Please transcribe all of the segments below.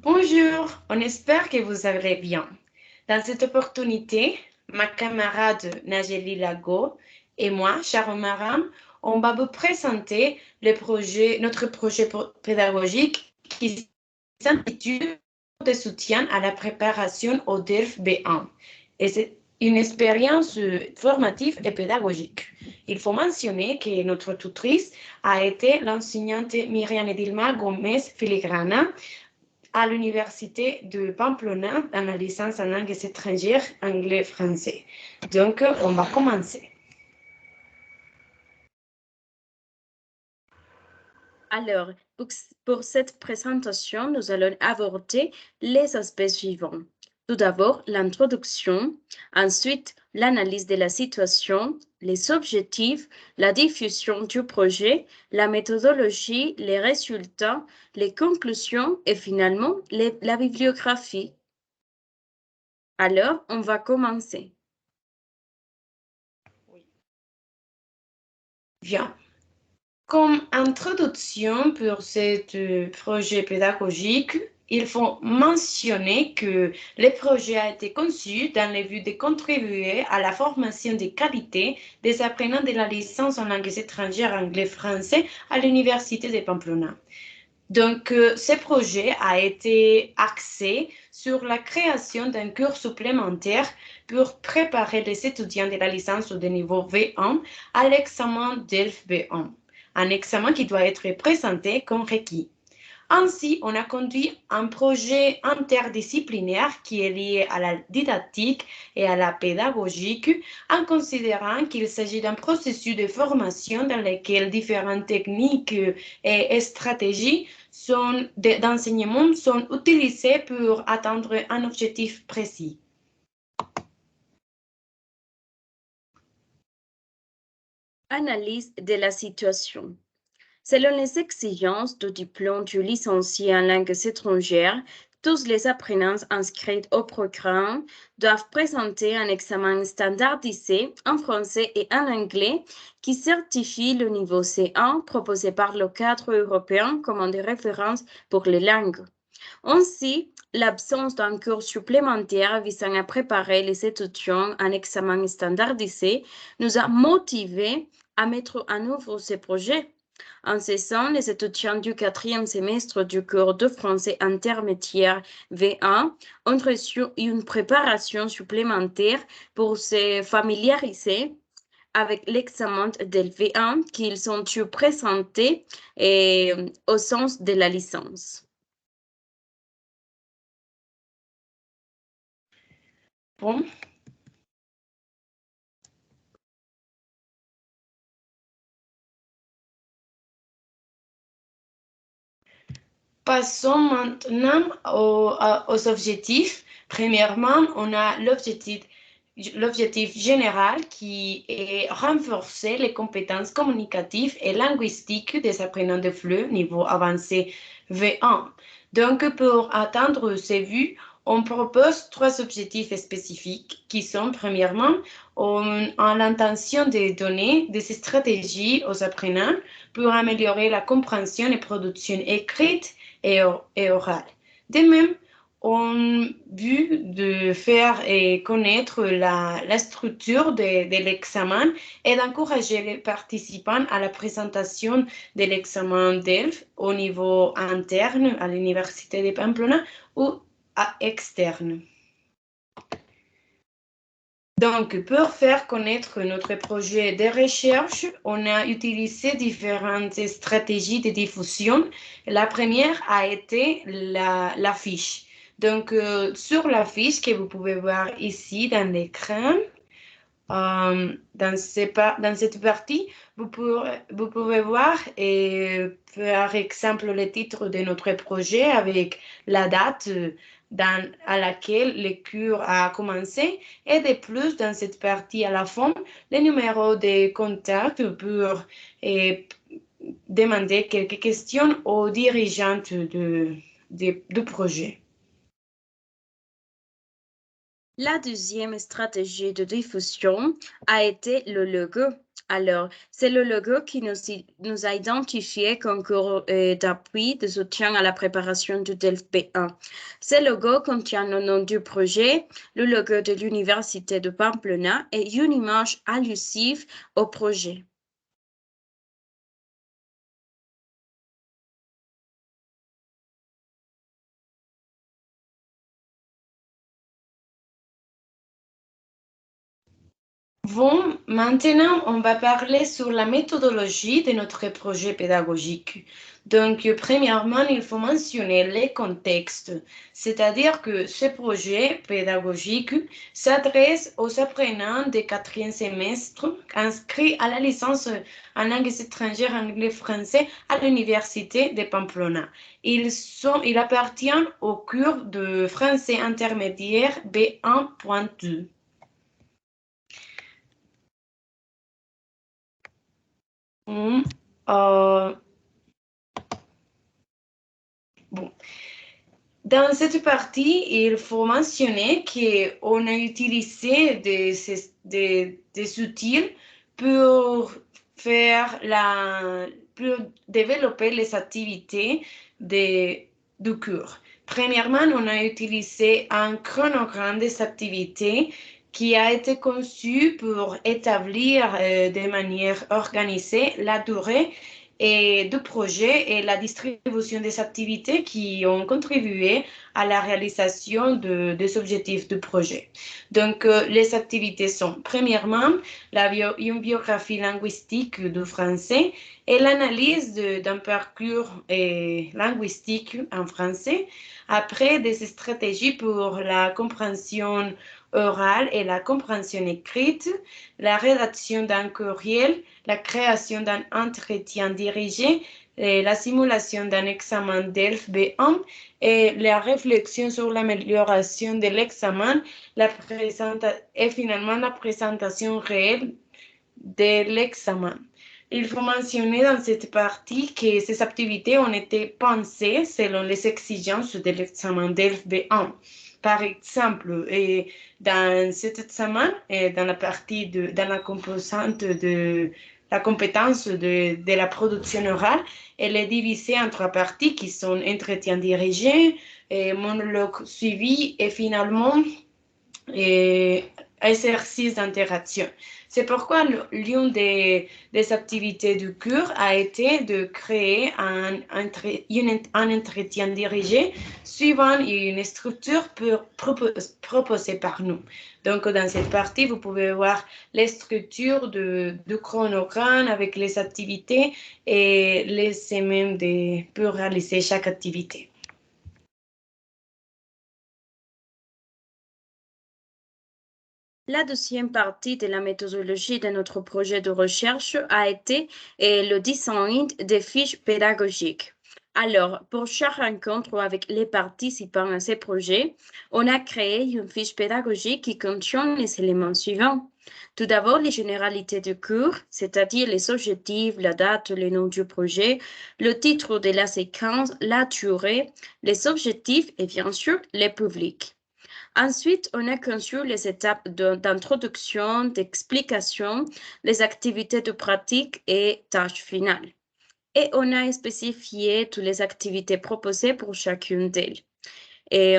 Bonjour, on espère que vous allez bien. Dans cette opportunité, ma camarade Najeli Lago et moi, Sharon Maram, on va vous présenter notre projet pédagogique qui s'intitule de soutien à la préparation au DELF B1. Et c'est une expérience formative et pédagogique. Il faut mentionner que notre tutrice a été l'enseignante Myriam Edilma Gomez Filigrana à l'université de Pamplona dans la licence en langues étrangères anglais-français. Donc, on va commencer. Alors, pour cette présentation, nous allons aborder les aspects suivants. Tout d'abord, l'introduction, ensuite l'analyse de la situation, les objectifs, la diffusion du projet, la méthodologie, les résultats, les conclusions et finalement la bibliographie. Alors, on va commencer. Bien. Comme introduction pour ce projet pédagogique, il faut mentionner que le projet a été conçu dans le but de contribuer à la formation de qualité des apprenants de la licence en langues étrangères anglais-français à l'université de Pamplona. Donc, ce projet a été axé sur la création d'un cours supplémentaire pour préparer les étudiants de la licence de niveau V1 à l'examen DELF B1, un examen qui doit être présenté comme requis. Ainsi, on a conduit un projet interdisciplinaire qui est lié à la didactique et à la pédagogie en considérant qu'il s'agit d'un processus de formation dans lequel différentes techniques et stratégies d'enseignement sont utilisées pour atteindre un objectif précis. Analyse de la situation. Selon les exigences du diplôme du licencié en langues étrangères, tous les apprenants inscrits au programme doivent présenter un examen standardisé en français et en anglais qui certifie le niveau C1 proposé par le cadre européen comme de référence pour les langues. Ainsi, l'absence d'un cours supplémentaire visant à préparer les étudiants à un examen standardisé nous a motivés à mettre en œuvre ce projet. En ce sens, les étudiants du quatrième semestre du cours de français intermédiaire V1 ont reçu une préparation supplémentaire pour se familiariser avec l'examen de V1 qu'ils ont dû présenter au sens de la licence. Bon. Passons maintenant aux objectifs. Premièrement, on a l'objectif général qui est renforcer les compétences communicatives et linguistiques des apprenants de FLE niveau avancé V1. Donc, pour atteindre ces vues, on propose trois objectifs spécifiques qui sont, premièrement, en l'intention de donner des stratégies aux apprenants pour améliorer la compréhension et production écrite et orale. De même, on but de faire connaître la structure de l'examen et d'encourager les participants à la présentation de l'examen DELF au niveau interne à l'Université de Pamplona ou externe. Donc, pour faire connaître notre projet de recherche, on a utilisé différentes stratégies de diffusion. La première a été l'affiche. Donc, sur l'affiche que vous pouvez voir ici dans l'écran, dans cette partie, vous pouvez voir, par exemple, le titre de notre projet avec la date à laquelle le cours a commencé et de plus, dans cette partie à la fin, le numéro de contact pour demander quelques questions aux dirigeantes du projet. La deuxième stratégie de diffusion a été le logo. Alors, c'est le logo qui nous a identifié comme cours d'appui de soutien à la préparation du DELF B1. Ce logo contient le nom du projet, le logo de l'Université de Pamplona et une image allusive au projet. Bon, maintenant, on va parler sur la méthodologie de notre projet pédagogique. Donc, premièrement, il faut mentionner les contextes, c'est-à-dire que ce projet pédagogique s'adresse aux apprenants des quatrième semestre inscrits à la licence en langues étrangères anglais-français à l'Université de Pamplona. Ils appartiennent au cours de français intermédiaire B1.2. Bon. Dans cette partie, il faut mentionner qu'on a utilisé des outils pour pour développer les activités du cours. Premièrement, on a utilisé un chronogramme des activités qui a été conçu pour établir de manière organisée la durée du projet et la distribution des activités qui ont contribué à la réalisation des objectifs du projet. Donc, les activités sont, premièrement, une biographie linguistique du français et l'analyse d'un parcours linguistique en français. Après, des stratégies pour la compréhension orale et la compréhension écrite, la rédaction d'un courriel, la création d'un entretien dirigé, la simulation d'un examen DELF B1 et la réflexion sur l'amélioration de l'examen et finalement la présentation réelle de l'examen. Il faut mentionner dans cette partie que ces activités ont été pensées selon les exigences de l'examen DELF B1. Par exemple, dans cet examen, dans la composante de la compétence de la production orale, elle est divisée en trois parties qui sont entretien dirigé, monologue suivi et finalement exercice d'interaction. C'est pourquoi l'une des activités du cours a été de créer un entretien dirigé suivant une structure proposée par nous. Donc, dans cette partie, vous pouvez voir les structures du chronogramme avec les activités et les semaines pour réaliser chaque activité. La deuxième partie de la méthodologie de notre projet de recherche a été le design des fiches pédagogiques. Alors, pour chaque rencontre avec les participants à ces projets, on a créé une fiche pédagogique qui contient les éléments suivants. Tout d'abord, les généralités du cours, c'est-à-dire les objectifs, la date, le nom du projet, le titre de la séquence, la durée, les objectifs et bien sûr les publics. Ensuite, on a conçu les étapes d'introduction, d'explication, les activités de pratique et tâches finales. Et on a spécifié toutes les activités proposées pour chacune d'elles. Et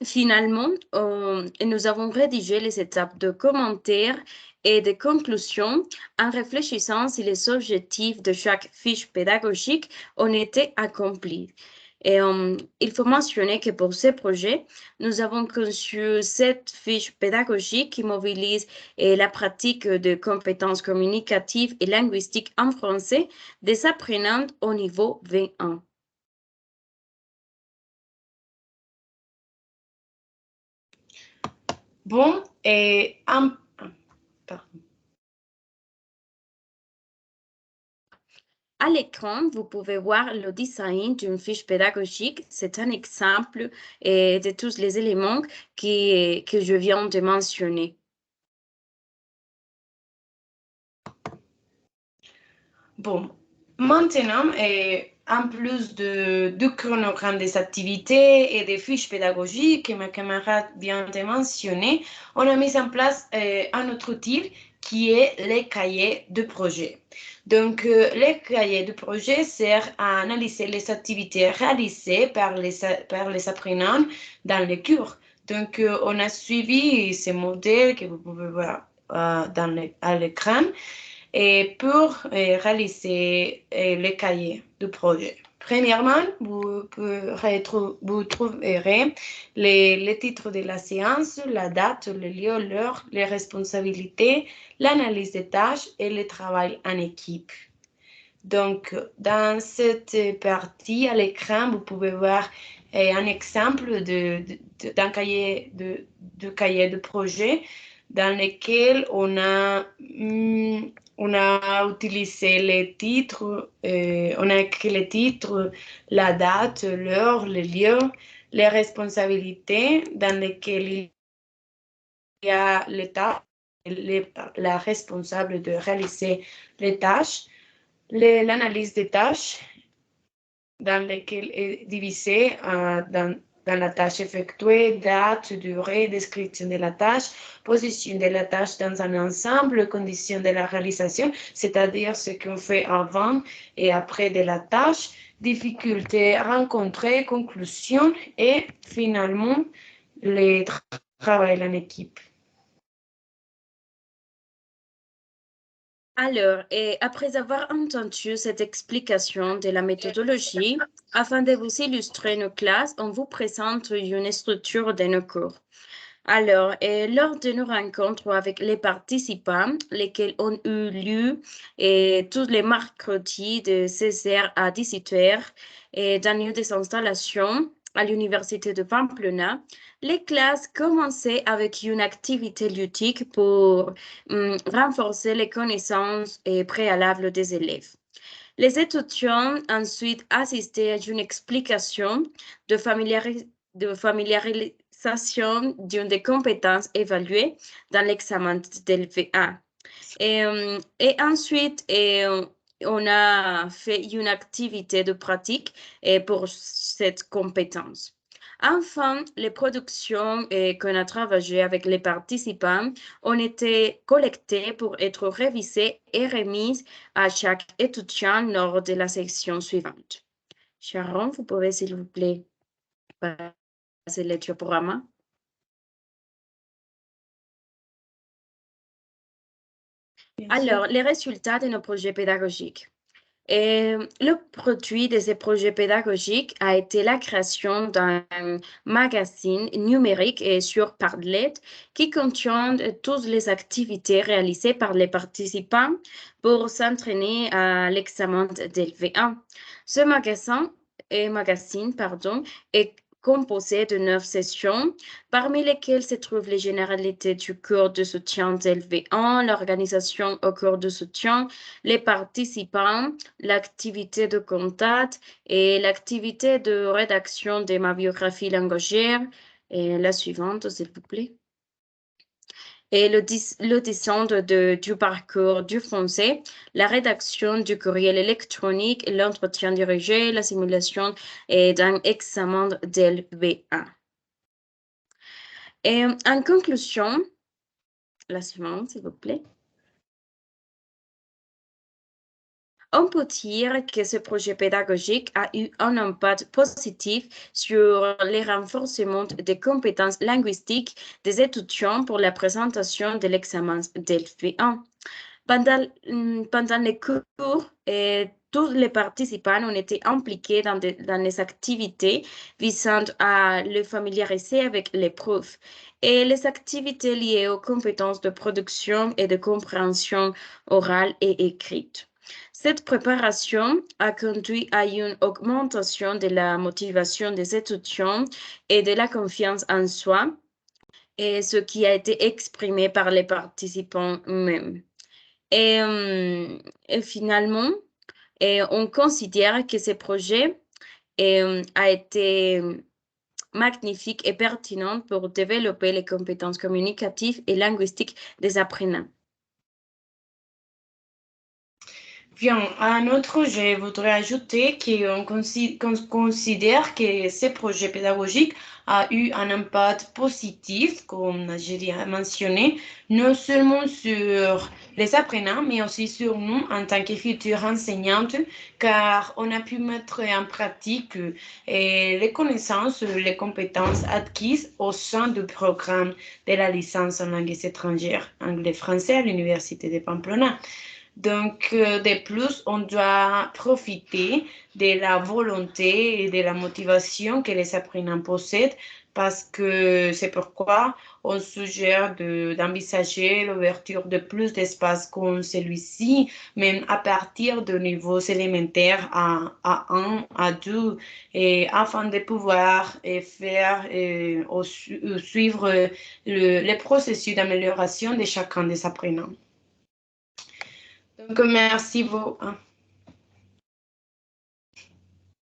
finalement, nous avons rédigé les étapes de commentaires et de conclusions en réfléchissant si les objectifs de chaque fiche pédagogique ont été accomplis. Et il faut mentionner que pour ce projet, nous avons conçu 7 fiches pédagogiques qui mobilisent la pratique de compétences communicatives et linguistiques en français des apprenants au niveau V1. Bon, pardon. À l'écran, vous pouvez voir le design d'une fiche pédagogique. C'est un exemple de tous les éléments que je viens de mentionner. Bon, maintenant, en plus du chronogramme des activités et des fiches pédagogiques que ma camarade vient de mentionner, on a mis en place un autre outil qui est les cahiers de projet. Donc, les cahiers de projet servent à analyser les activités réalisées par les apprenants dans les cours. Donc, on a suivi ce modèle que vous pouvez voir à l'écran et pour réaliser les cahiers de projet. Premièrement, vous trouverez les titres de la séance, la date, le lieu, l'heure, les responsabilités, l'analyse des tâches et le travail en équipe. Donc, dans cette partie à l'écran, vous pouvez voir un exemple d'un cahier de projet dans lequel on a utilisé les titres, on a écrit les titres, la date, l'heure, le lieu, les responsabilités dans lesquelles il y a l'État, la responsable de réaliser les tâches, l'analyse des tâches dans lesquelles est divisé dans la tâche effectuée, date, durée, description de la tâche, position de la tâche dans un ensemble, conditions de la réalisation, c'est-à-dire ce qu'on fait avant et après de la tâche, difficultés rencontrées, conclusions et finalement le travail en équipe. Alors, et après avoir entendu cette explication de la méthodologie, afin de vous illustrer nos classes, on vous présente une structure de nos cours. Alors, et lors de nos rencontres avec les participants, lesquels ont eu lieu tous les mercredis de 16h à 18h et dans lieu des installations à l'Université de Pamplona, les classes commençaient avec une activité ludique pour renforcer les connaissances préalables des élèves. Les étudiants ensuite assistaient à une explication de familiarisation d'une des compétences évaluées dans l'examen de LV1. Et ensuite, on a fait une activité de pratique pour cette compétence. Enfin, les productions qu'on a travaillées avec les participants ont été collectées pour être révisées et remises à chaque étudiant lors de la section suivante. Sharon, vous pouvez, s'il vous plaît, passer le diaporama. Alors, les résultats de nos projets pédagogiques. Le produit de ces projets pédagogiques a été la création d'un magazine numérique sur Padlet qui contient toutes les activités réalisées par les participants pour s'entraîner à l'examen d'LV1. Ce magazine est composé de 9 sessions, parmi lesquelles se trouvent les généralités du cours de soutien d'LV1, l'organisation au cours de soutien, les participants, l'activité de contact et l'activité de rédaction de ma biographie langagière. Et la suivante, s'il vous plaît. Et le dessin du parcours du français, la rédaction du courriel électronique, l'entretien dirigé, la simulation d'un examen d'LV1. Et en conclusion, la suivante, s'il vous plaît. On peut dire que ce projet pédagogique a eu un impact positif sur les renforcements des compétences linguistiques des étudiants pour la présentation de l'examen d'LV1. Pendant les cours, tous les participants ont été impliqués dans les activités visant à le familiariser avec les profs et les activités liées aux compétences de production et de compréhension orale et écrite. Cette préparation a conduit à une augmentation de la motivation des étudiants et de la confiance en soi, et ce qui a été exprimé par les participants eux-mêmes. Et finalement, on considère que ce projet a été magnifique et pertinent pour développer les compétences communicatives et linguistiques des apprenants. Bien, un autre, je voudrais ajouter qu'on considère que ce projet pédagogique a eu un impact positif, comme j'ai déjà mentionné, non seulement sur les apprenants, mais aussi sur nous en tant que futures enseignantes, car on a pu mettre en pratique les connaissances, les compétences acquises au sein du programme de la licence en langues étrangères, anglais-français à l'Université de Pamplona. Donc, de plus, on doit profiter de la volonté et de la motivation que les apprenants possèdent parce que c'est pourquoi on suggère d'envisager l'ouverture de plus d'espaces comme celui-ci, même à partir de niveaux élémentaires à 1, à 2, et afin de pouvoir faire suivre le processus d'amélioration de chacun des apprenants. Donc, merci beaucoup.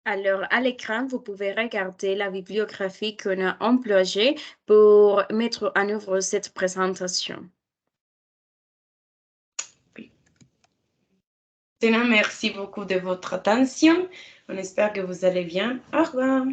Alors, à l'écran, vous pouvez regarder la bibliographie qu'on a employée pour mettre en œuvre cette présentation. Sinon, merci beaucoup de votre attention. On espère que vous allez bien. Au revoir.